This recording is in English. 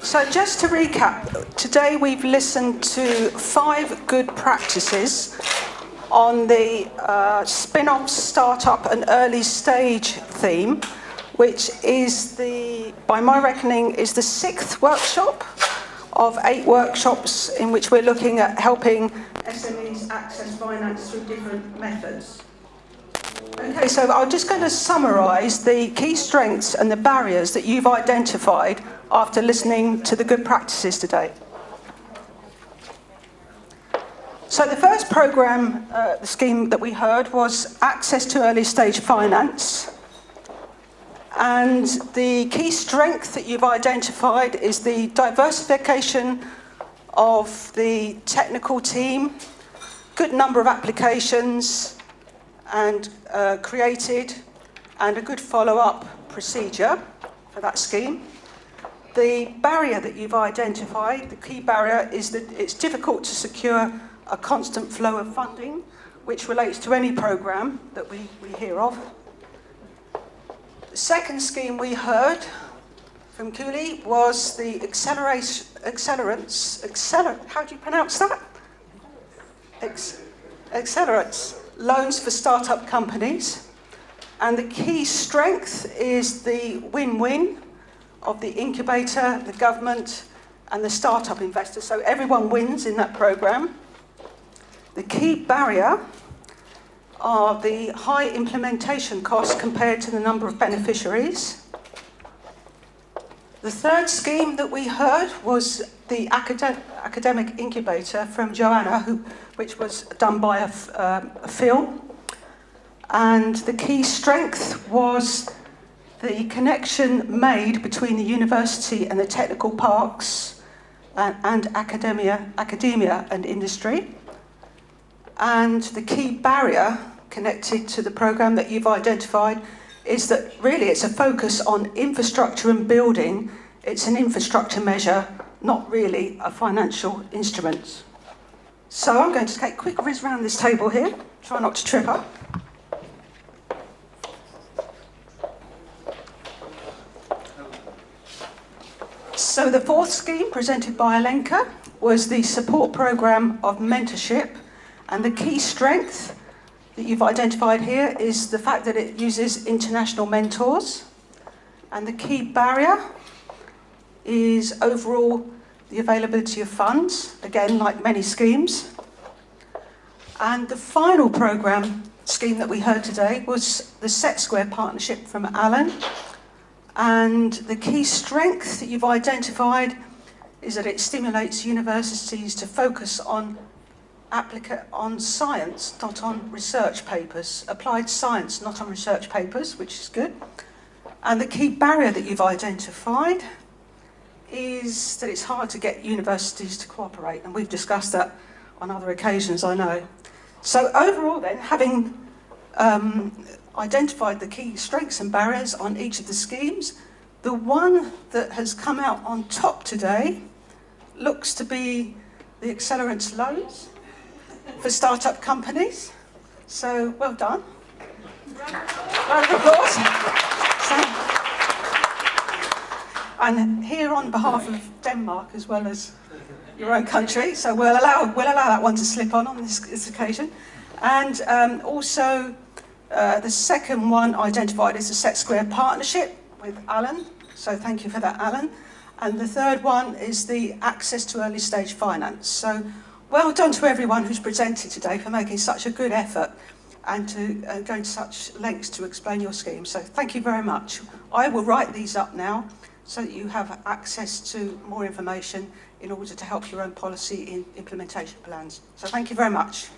So just to recap, today we've listened to 5 good practices on the spin-off, startup and early stage theme, which is by my reckoning, is the 6th workshop of 8 workshops in which we're looking at helping SMEs access finance through different methods. Okay, so I'm just going to summarise the key strengths and the barriers that you've identified after listening to the good practices today. So the first programme, the scheme that we heard, was access to early stage finance. And the key strength that you've identified is the diversification of the technical team, good number of applications and created, and a good follow-up procedure for that scheme. The barrier that you've identified, the key barrier, is that it's difficult to secure a constant flow of funding, which relates to any programme that we hear of. The second scheme we heard from Cooley was the how do you pronounce that? Accelerants, loans for startup companies. And the key strength is the win-win of the incubator, the government, and the startup investors. So everyone wins in that programme. The key barrier are the high implementation costs compared to the number of beneficiaries. The third scheme that we heard was the academic incubator from Joanna, which was done by a Phil. And the key strength was the connection made between the university and the technical parks and academia and industry. And the key barrier connected to the programme that you've identified is that really it's a focus on infrastructure and building. It's an infrastructure measure, not really a financial instrument. So I'm going to take a quick whiz around this table here, try not to trip up. So the fourth scheme presented by Alenka was the support programme of mentorship, and the key strength that you've identified here is the fact that it uses international mentors, and the key barrier is overall the availability of funds, again like many schemes. And the final programme scheme that we heard today was the Set Square partnership from Alan. And the key strength that you've identified is that it stimulates universities to focus on science, not on research papers, applied science, not on research papers, which is good. And the key barrier that you've identified is that it's hard to get universities to cooperate, and we've discussed that on other occasions, I know. So overall then, having identified the key strengths and barriers on each of the schemes, the one that has come out on top today looks to be the accelerants loans for startup companies. So well done. Round of applause. And here on behalf of Denmark as well as your own country, so we'll allow that one to slip on this occasion. And also the second one identified is the Set Square partnership with Alan, so thank you for that, Alan. And the third one is the access to early stage finance. So well done to everyone who's presented today for making such a good effort and to going to such lengths to explain your scheme. So thank you very much. I will write these up now so that you have access to more information in order to help your own policy in implementation plans. So thank you very much.